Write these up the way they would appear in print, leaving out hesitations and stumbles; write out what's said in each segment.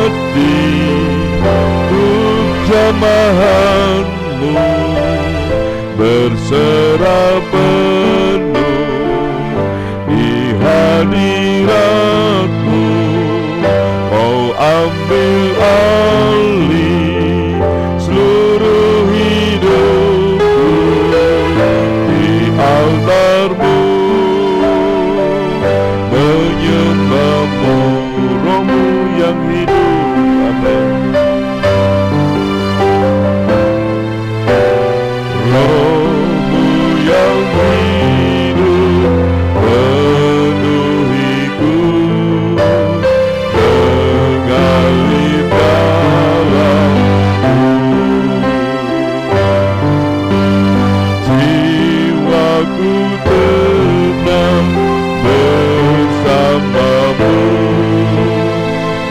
hati untuk jamahan-Mu, berserah penuh di hadirat-Mu. Mau ambil alih seluruh hidupku di altar-Mu, menyembah-Mu, Roh-Mu yang hidup. Amin. Roh-Mu yang hidup penuhiku, mengalir dalamku. Jiwaku tenang bersama-Mu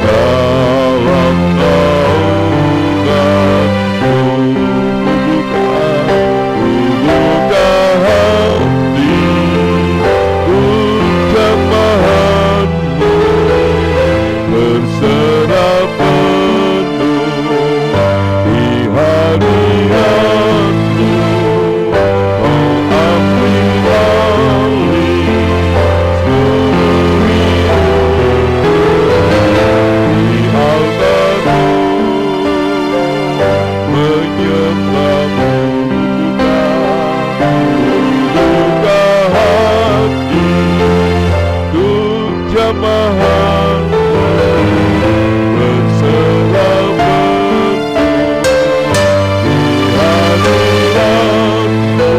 dalam naungan-Mu. Buka hati untuk jamahan-Mu, berserah penuh di hadirat-Mu. Kau ambil alih seluruh hidup di altar-Mu, menyembah-Mu. Buka hati untuk jamahan-Mu, berserah penuh di hadirat-Mu.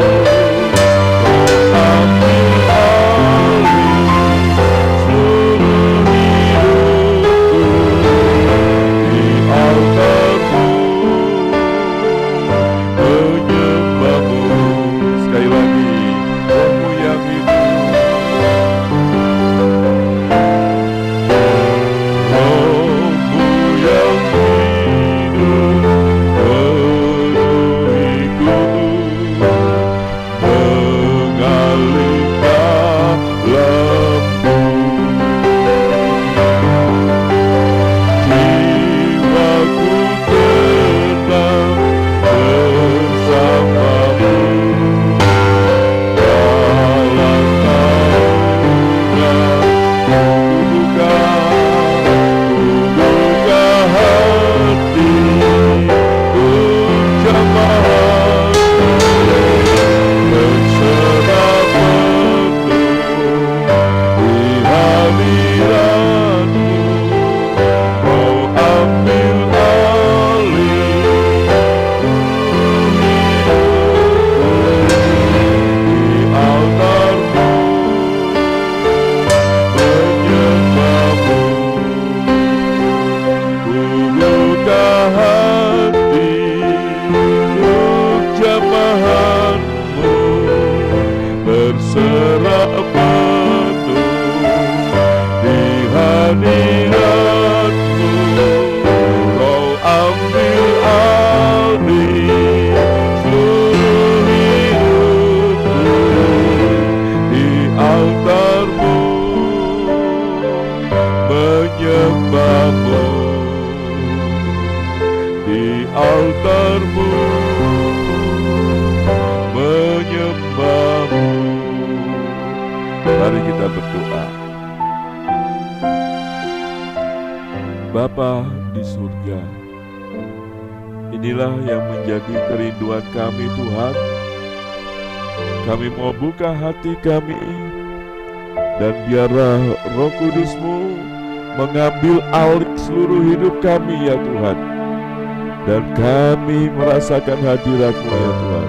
Kau ambil alih seluruh hidupku di altar-Mu, menyembah-Mu. Sekali lagi, Roh-Mu yang hidup, Roh-Mu yang hidup penuhiku, mengalir dalamku. Jiwaku tenang bersama-Mu dalam naungan-Mu. Buka hati untuk jamahan-Mu, berserah penuh di hadirat-Mu. Kau ambil alih hidupku di altar-Mu, menyembah-Mu. Buka hati untuk jamahan-Mu, berserah penuh di hadirat-Mu. Kau ambil alih seluruh hidupku di altar-Mu, menyembah-Mu di altar-Mu, menyembah-Mu. Mari kita berdoa. Bapa di surga, inilah yang menjadi kerinduan kami Tuhan. Kami mau buka hati kami, dan biarlah Roh Kudus-Mu mengambil alih seluruh hidup kami ya Tuhan. Dan kami merasakan hadirat-Mu ya Tuhan,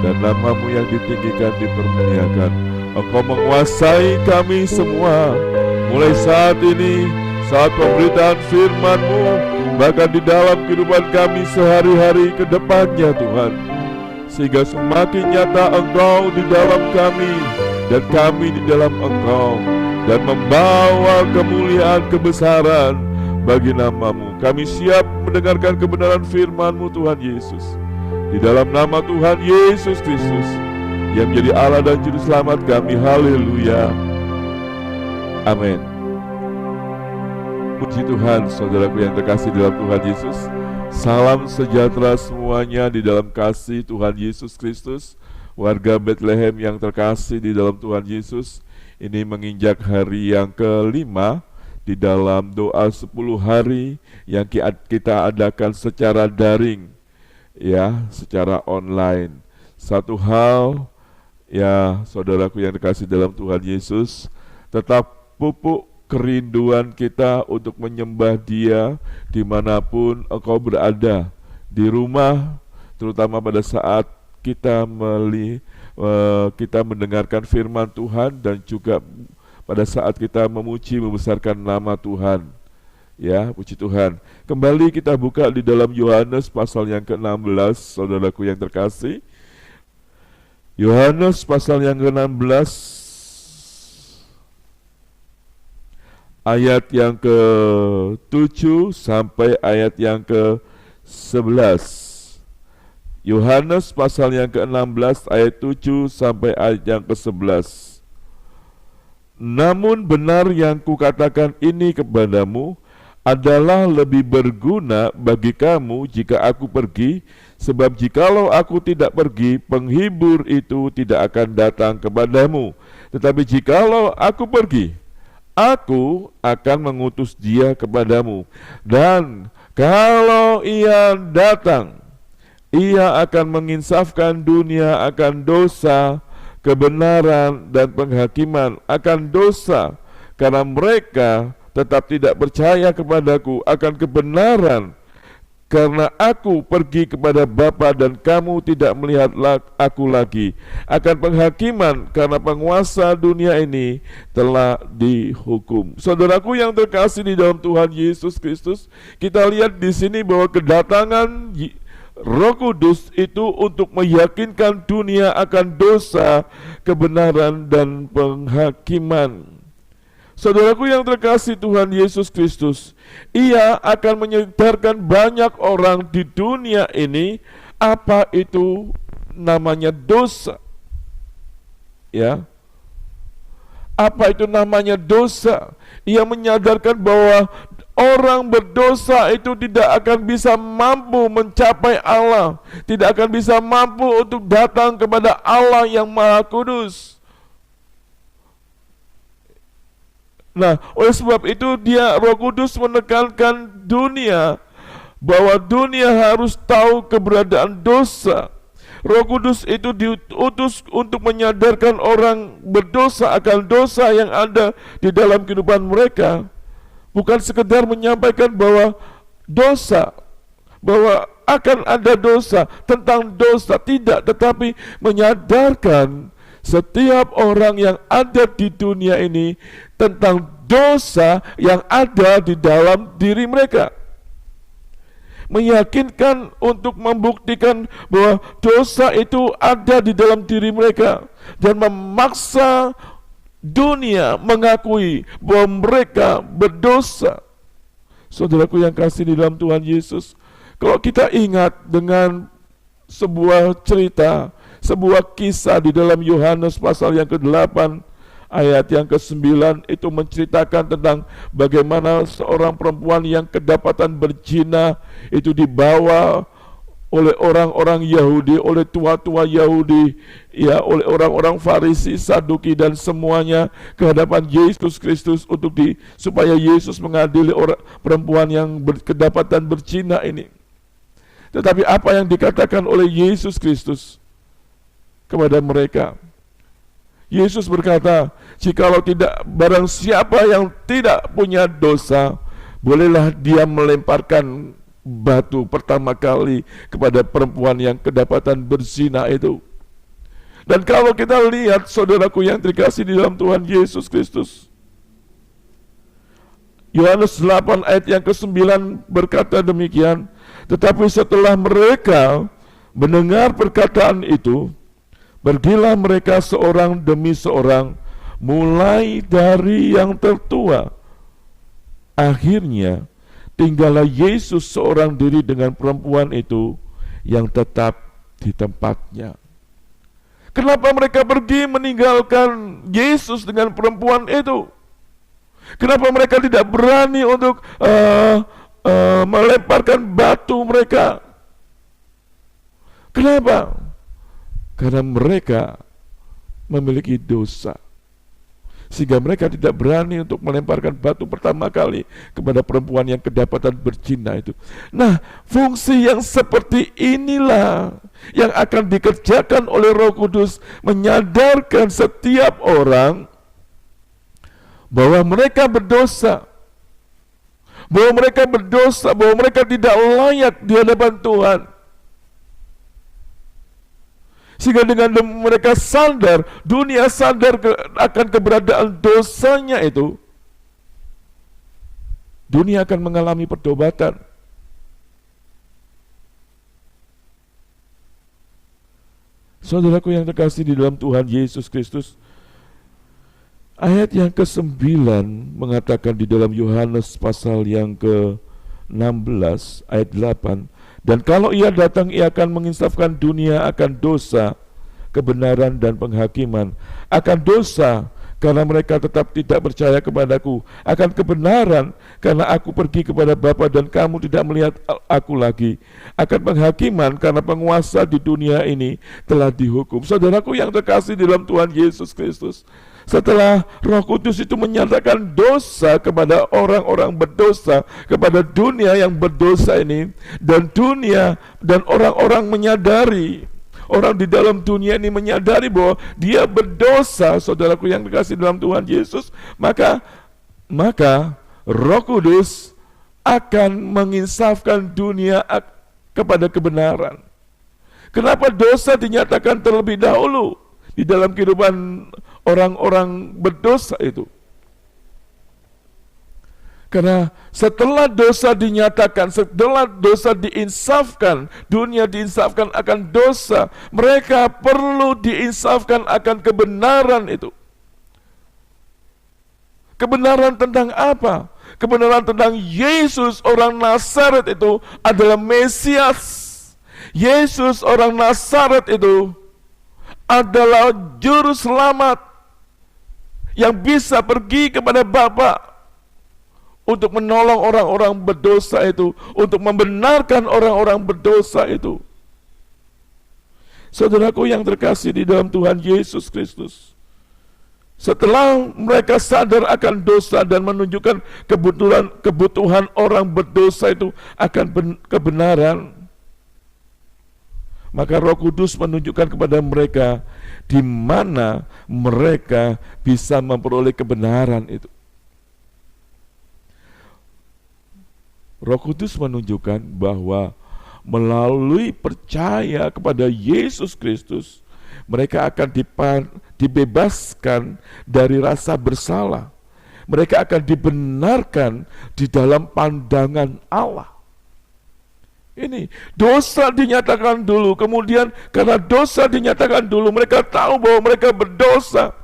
dan nama-Mu yang ditinggikan, dipermuliakan. Engkau menguasai kami semua, mulai saat ini, saat pemberitaan firman-Mu, bahkan di dalam kehidupan kami sehari-hari ke depannya Tuhan. Sehingga semakin nyata Engkau di dalam kami, dan kami di dalam Engkau, dan membawa kemuliaan kebesaran bagi nama-Mu. Kami siap mendengarkan kebenaran firman-Mu Tuhan Yesus. Di dalam nama Tuhan Yesus Kristus yang menjadi Allah dan Juru Selamat kami. Haleluya. Amin. Puji Tuhan, saudaraku yang terkasih dalam Tuhan Yesus. Salam sejahtera semuanya di dalam kasih Tuhan Yesus Kristus. Warga Bethlehem yang terkasih di dalam Tuhan Yesus, ini menginjak hari yang kelima di dalam doa 10 hari yang kita adakan secara daring, ya, secara online. Satu hal, ya, saudaraku yang terkasih dalam Tuhan Yesus, tetap pupuk kerinduan kita untuk menyembah Dia dimanapun engkau berada, di rumah, terutama pada saat kita mendengarkan firman Tuhan, dan juga pada saat kita memuji membesarkan nama Tuhan. Ya, puji Tuhan. Kembali kita buka di dalam Yohanes pasal yang ke-16, saudaraku yang terkasih. Yohanes pasal yang ke-16 ayat yang ke-7 sampai ayat yang ke-11. Yohanes pasal yang ke-16 ayat 7 sampai ayat yang ke-11. Namun benar yang kukatakan ini kepadamu adalah lebih berguna bagi kamu jika aku pergi, sebab jikalau aku tidak pergi, penghibur itu tidak akan datang kepadamu. Tetapi jikalau aku pergi, aku akan mengutus Dia kepadamu. Dan kalau Ia datang, Ia akan menginsafkan dunia akan dosa, kebenaran, dan penghakiman. Akan dosa, karena mereka tetap tidak percaya kepadaku, akan kebenaran, karena aku pergi kepada Bapa dan kamu tidak melihat aku lagi. Akan penghakiman, karena penguasa dunia ini telah dihukum. Saudaraku yang terkasih di dalam Tuhan Yesus Kristus, kita lihat di sini bahwa kedatangan Roh Kudus itu untuk meyakinkan dunia akan dosa, kebenaran, dan penghakiman. Saudaraku yang terkasih Tuhan Yesus Kristus, Ia akan menyadarkan banyak orang di dunia ini apa itu namanya dosa. Ya, apa itu namanya dosa? Ia menyadarkan bahwa orang berdosa itu tidak akan bisa mampu mencapai Allah, tidak akan bisa mampu untuk datang kepada Allah yang Maha Kudus. Nah, oleh sebab itu Roh Kudus menekankan dunia bahwa dunia harus tahu keberadaan dosa. Roh Kudus itu diutus untuk menyadarkan orang berdosa akan dosa yang ada di dalam kehidupan mereka. Bukan sekedar menyampaikan bahwa dosa, bahwa akan ada dosa, tentang dosa, tidak, tetapi menyadarkan setiap orang yang ada di dunia ini tentang dosa yang ada di dalam diri mereka. Meyakinkan untuk membuktikan bahwa dosa itu ada di dalam diri mereka, dan memaksa dunia mengakui bahwa mereka berdosa. Saudaraku yang kasih di dalam Tuhan Yesus, kalau kita ingat dengan sebuah cerita, sebuah kisah di dalam Yohanes pasal yang ke-8 ayat yang ke-9, itu menceritakan tentang bagaimana seorang perempuan yang kedapatan berzina itu dibawa oleh orang-orang Yahudi, oleh tua-tua Yahudi, ya, oleh orang-orang Farisi, Saduki, dan semuanya ke hadapan Yesus Kristus supaya Yesus mengadili orang perempuan yang kedapatan berzina ini. Tetapi apa yang dikatakan oleh Yesus Kristus kepada mereka? Yesus berkata, jikalau tidak, barang siapa yang tidak punya dosa, bolehlah dia melemparkan batu pertama kali kepada perempuan yang kedapatan berzina itu. Dan kalau kita lihat, saudaraku yang terkasih di dalam Tuhan Yesus Kristus, Yohanes 8 ayat yang ke-9 berkata demikian, tetapi setelah mereka mendengar perkataan itu, pergilah mereka seorang demi seorang, mulai dari yang tertua. Akhirnya tinggallah Yesus seorang diri dengan perempuan itu yang tetap di tempatnya. Kenapa mereka pergi meninggalkan Yesus dengan perempuan itu? Kenapa mereka tidak berani untuk melemparkan batu mereka? Kenapa? Karena mereka memiliki dosa, sehingga mereka tidak berani untuk melemparkan batu pertama kali kepada perempuan yang kedapatan berzina itu. Nah, fungsi yang seperti inilah yang akan dikerjakan oleh Roh Kudus, menyadarkan setiap orang bahwa mereka berdosa, bahwa mereka tidak layak di hadapan Tuhan. Sehingga dengan mereka sadar, dunia sadar akan keberadaan dosanya itu, dunia akan mengalami pertobatan. Saudaraku yang terkasih di dalam Tuhan Yesus Kristus, ayat yang ke-9 mengatakan di dalam Yohanes pasal yang ke-16 ayat 8, dan kalau ia datang, ia akan menginsafkan dunia akan dosa, kebenaran dan penghakiman. Akan dosa, karena mereka tetap tidak percaya kepadaku. Akan kebenaran, karena aku pergi kepada Bapa dan kamu tidak melihat aku lagi. Akan penghakiman, karena penguasa di dunia ini telah dihukum. Saudaraku yang terkasih di dalam Tuhan Yesus Kristus, setelah Roh Kudus itu menyatakan dosa kepada orang-orang berdosa, kepada dunia yang berdosa ini, dan dunia dan orang-orang menyadari, orang di dalam dunia ini menyadari bahwa dia berdosa, saudaraku yang dikasih dalam Tuhan Yesus, maka Roh Kudus akan menginsafkan dunia kepada kebenaran. Kenapa dosa dinyatakan terlebih dahulu di dalam kehidupan orang-orang berdosa itu? Karena setelah dosa dinyatakan, setelah dosa diinsafkan, dunia diinsafkan akan dosa, mereka perlu diinsafkan akan kebenaran itu. Kebenaran tentang apa? Kebenaran tentang Yesus orang Nazaret itu adalah Mesias. Yesus orang Nazaret itu adalah juru selamat yang bisa pergi kepada Bapa untuk menolong orang-orang berdosa itu, untuk membenarkan orang-orang berdosa itu. Saudaraku yang terkasih di dalam Tuhan Yesus Kristus, setelah mereka sadar akan dosa dan menunjukkan kebutuhan orang berdosa itu akan kebenaran, maka Roh Kudus menunjukkan kepada mereka di mana mereka bisa memperoleh kebenaran itu. Roh Kudus menunjukkan bahwa melalui percaya kepada Yesus Kristus, mereka akan dibebaskan dari rasa bersalah. Mereka akan dibenarkan di dalam pandangan Allah. Ini dosa dinyatakan dulu, kemudian karena dosa dinyatakan dulu, mereka tahu bahwa mereka berdosa.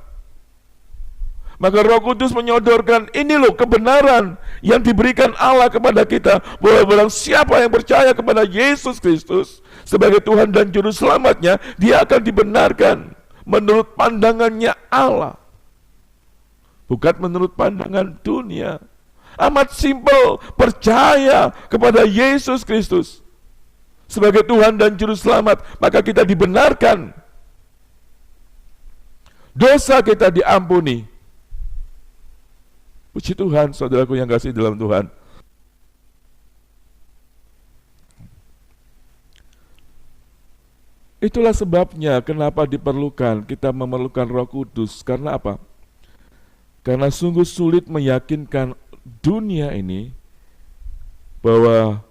Maka Roh Kudus menyodorkan, ini loh kebenaran yang diberikan Allah kepada kita, bahwa barang siapa yang percaya kepada Yesus Kristus sebagai Tuhan dan Juru Selamatnya, dia akan dibenarkan menurut pandangannya Allah, bukan menurut pandangan dunia. Amat simpel, percaya kepada Yesus Kristus sebagai Tuhan dan Juru Selamat, maka kita dibenarkan, dosa kita diampuni. Puji Tuhan, saudaraku yang kasih dalam Tuhan. Itulah sebabnya kenapa kita memerlukan Roh Kudus. Karena apa? Karena sungguh sulit meyakinkan dunia ini bahwa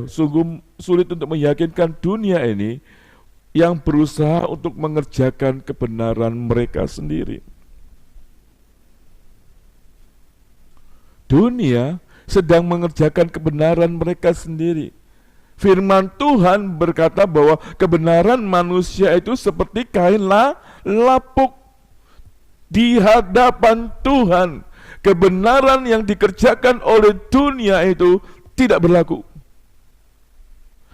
sungguh sulit untuk meyakinkan dunia ini yang berusaha untuk mengerjakan kebenaran mereka sendiri. Dunia sedang mengerjakan kebenaran mereka sendiri. Firman Tuhan berkata bahwa kebenaran manusia itu seperti kain lapuk di hadapan Tuhan. Kebenaran yang dikerjakan oleh dunia itu tidak berlaku.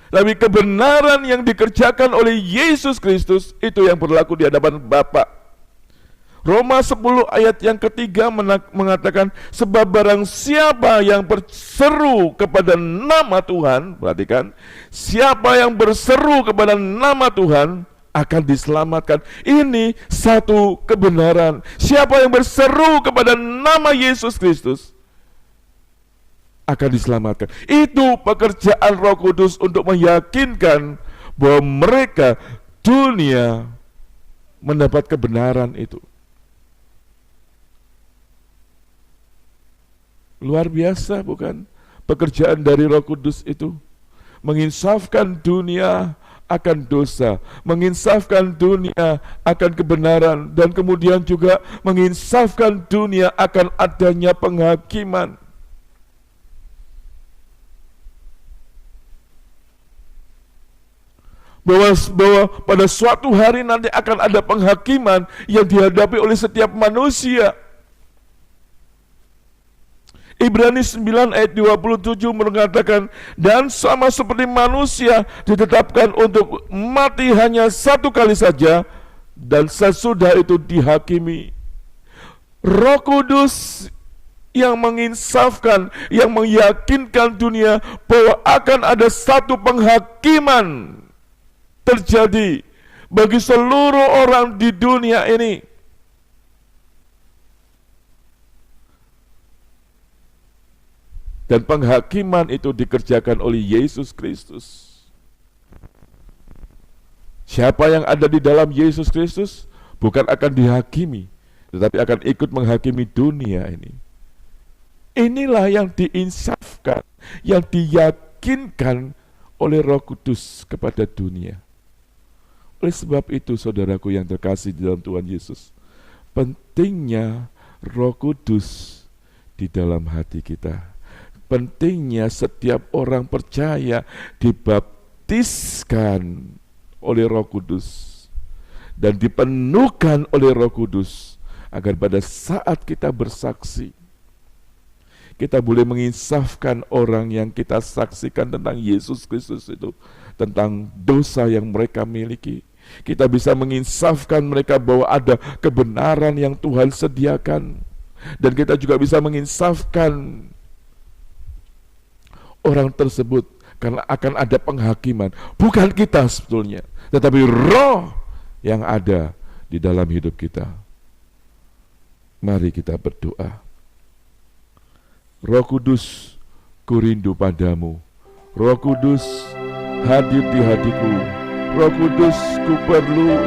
Tapi kebenaran yang dikerjakan oleh Yesus Kristus itu yang berlaku di hadapan Bapa. Roma 10 ayat yang ketiga mengatakan, sebab barang siapa yang berseru kepada nama Tuhan, perhatikan, siapa yang berseru kepada nama Tuhan akan diselamatkan. Ini satu kebenaran. Siapa yang berseru kepada nama Yesus Kristus akan diselamatkan. Itu pekerjaan Roh Kudus untuk meyakinkan bahwa mereka, dunia, mendapat kebenaran itu. Luar biasa, bukan? Pekerjaan dari Roh Kudus itu menginsafkan dunia akan dosa, menginsafkan dunia akan kebenaran, dan kemudian juga menginsafkan dunia akan adanya penghakiman. Bahwa pada suatu hari nanti akan ada penghakiman yang dihadapi oleh setiap manusia. Ibrani 9 ayat 27 mengatakan, dan sama seperti manusia ditetapkan untuk mati hanya satu kali saja, dan sesudah itu dihakimi. Roh Kudus yang menginsafkan, yang meyakinkan dunia bahwa akan ada satu penghakiman terjadi bagi seluruh orang di dunia ini. Dan penghakiman itu dikerjakan oleh Yesus Kristus. Siapa yang ada di dalam Yesus Kristus bukan akan dihakimi, tetapi akan ikut menghakimi dunia ini. Inilah yang diinsafkan, yang diyakinkan oleh Roh Kudus kepada dunia. Oleh sebab itu, saudaraku yang terkasih di dalam Tuhan Yesus, pentingnya Roh Kudus di dalam hati kita. Pentingnya setiap orang percaya dibaptiskan oleh Roh Kudus dan dipenuhkan oleh Roh Kudus, agar pada saat kita bersaksi, kita boleh menginsafkan orang yang kita saksikan tentang Yesus Kristus itu, tentang dosa yang mereka miliki. Kita bisa menginsafkan mereka bahwa ada kebenaran yang Tuhan sediakan, dan kita juga bisa menginsafkan orang tersebut karena akan ada penghakiman. Bukan kita sebetulnya, tetapi Roh yang ada di dalam hidup kita. Mari kita berdoa. Roh Kudus, ku rindu padamu. Roh Kudus, hadir di hatiku. Roh Kudus, ku perlu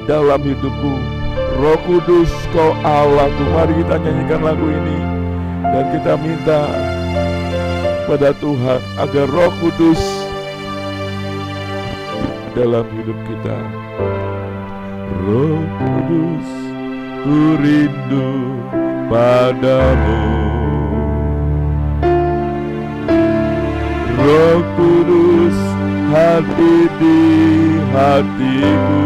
dalam hidupku. Roh Kudus, kau Allahku. Mari kita nyanyikan lagu ini dan kita minta pada Tuhan agar Roh Kudus dalam hidup kita. Roh Kudus, ku rindu padamu. Roh Kudus, hadir di hatiku.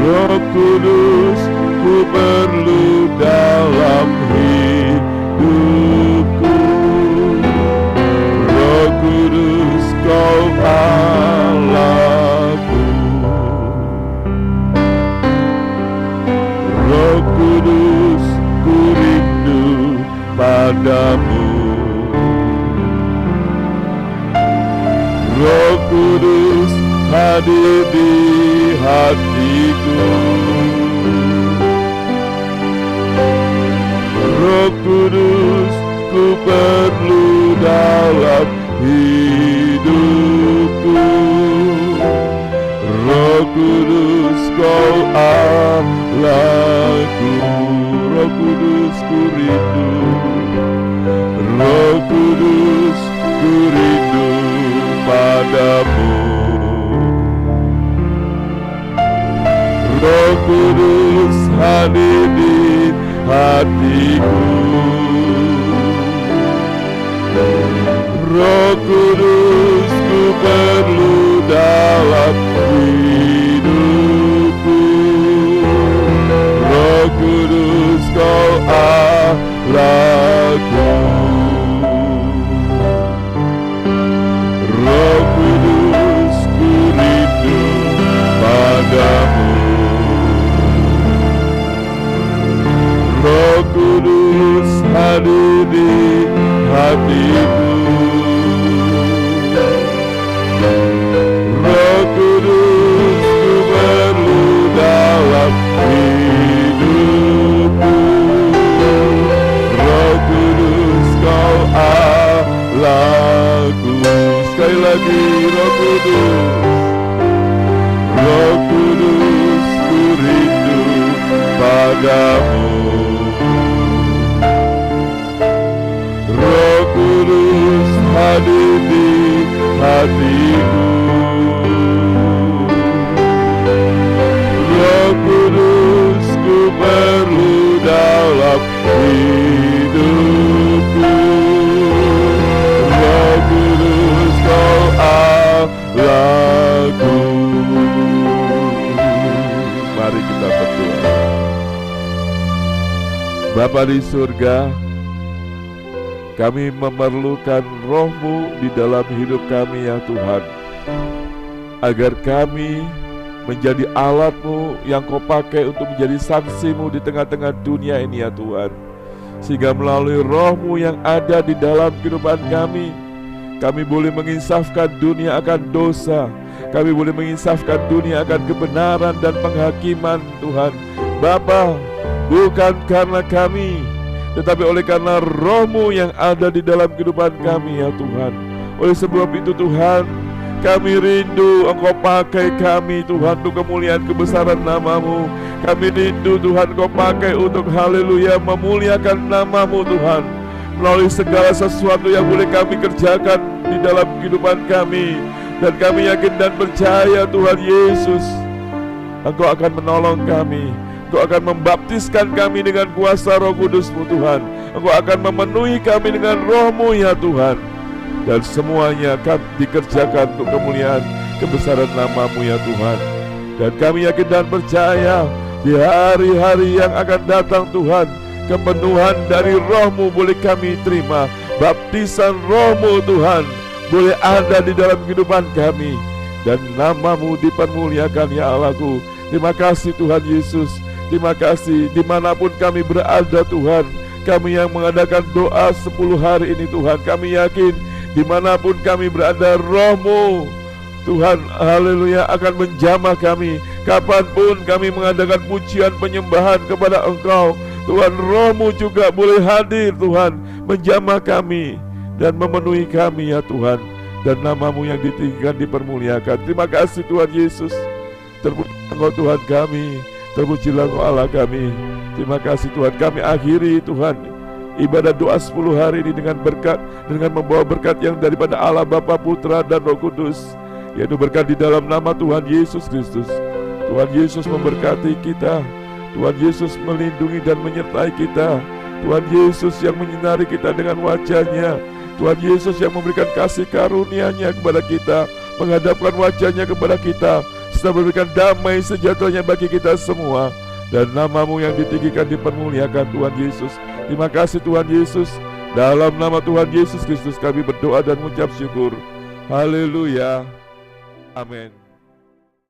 Roh Kudus, ku perlu dalam hidupku. Roh Kudus, kau Allahku. Roh Kudus, ku rindu padamu. Roh Kudus, hadir di hatiku. Roh Kudus, ku perlu dalam hidupku. Roh Kudus, kau Allahku. Roh Kudus, ku rindu. Roh Kudus, ku rindu padamu. Roh Kudus, hadir di hatiku. Roh Kudus, ku perlu dalam hidupku. Roh Kudus, kau Allahku. Roh Kudus, ku rindu padamu. hatiku. Roh Kudus, ku perlu dalam hidupku. Roh Kudus, kau Allahku. Sekali lagi, Roh Kudus. Roh Kudus, ku rindu padamu. Roh Kudus, hadir di hatiku. Roh Kudus, ku perlu dalam hidupku. Roh Kudus, kau Allahku. Mari kita berdoa. Bapa di surga, kami memerlukan Roh-Mu di dalam hidup kami ya Tuhan, agar kami menjadi alat-Mu yang Kau pakai untuk menjadi saksi-Mu di tengah-tengah dunia ini ya Tuhan. Sehingga melalui Roh-Mu yang ada di dalam kehidupan kami boleh menginsafkan dunia akan dosa, kami boleh menginsafkan dunia akan kebenaran dan penghakiman Tuhan. Bapa, bukan karena kami, tetapi oleh karena Roh-Mu yang ada di dalam kehidupan kami ya Tuhan. Oleh sebab itu Tuhan, kami rindu Engkau pakai kami Tuhan untuk kemuliaan kebesaran nama-Mu. Kami rindu Tuhan Engkau pakai untuk haleluya memuliakan nama-Mu Tuhan, melalui segala sesuatu yang boleh kami kerjakan di dalam kehidupan kami. Dan kami yakin dan percaya Tuhan Yesus, Engkau akan menolong kami. Engkau akan membaptiskan kami dengan kuasa Roh Kudus-Mu Tuhan. Engkau akan memenuhi kami dengan Roh-Mu ya Tuhan. Dan semuanya akan dikerjakan untuk kemuliaan kebesaran nama-Mu ya Tuhan. Dan kami yakin dan percaya di hari-hari yang akan datang Tuhan, kepenuhan dari Roh-Mu boleh kami terima. Baptisan Roh-Mu Tuhan boleh ada di dalam kehidupan kami. Dan nama-Mu dipermuliakan ya Allahku. Terima kasih Tuhan Yesus. Terima kasih dimanapun kami berada Tuhan. Kami yang mengadakan doa 10 hari ini Tuhan, kami yakin dimanapun kami berada, Roh-Mu Tuhan haleluya akan menjamah kami. Kapanpun kami mengadakan pujian penyembahan kepada Engkau Tuhan, Roh-Mu juga boleh hadir Tuhan, menjamah kami dan memenuhi kami ya Tuhan. Dan nama-Mu yang ditinggikan dipermuliakan. Terima kasih Tuhan Yesus. Terpuji Engkau Tuhan kami, terpujilah Engkau Allah kami. Terima kasih Tuhan. Kami akhiri Tuhan ibadah doa 10 hari ini dengan berkat, dengan membawa berkat yang daripada Allah Bapa, Putra dan Roh Kudus, yaitu berkat di dalam nama Tuhan Yesus Kristus. Tuhan Yesus memberkati kita. Tuhan Yesus melindungi dan menyertai kita. Tuhan Yesus yang menyinari kita dengan wajah-Nya. Tuhan Yesus yang memberikan kasih karunia-Nya kepada kita, menghadapkan wajah-Nya kepada kita, serta memberikan damai sejatinya bagi kita semua. Dan nama-Mu yang ditinggikan dipermuliakan Tuhan Yesus. Terima kasih Tuhan Yesus. Dalam nama Tuhan Yesus Kristus kami berdoa dan mengucap syukur. Haleluya. Amin.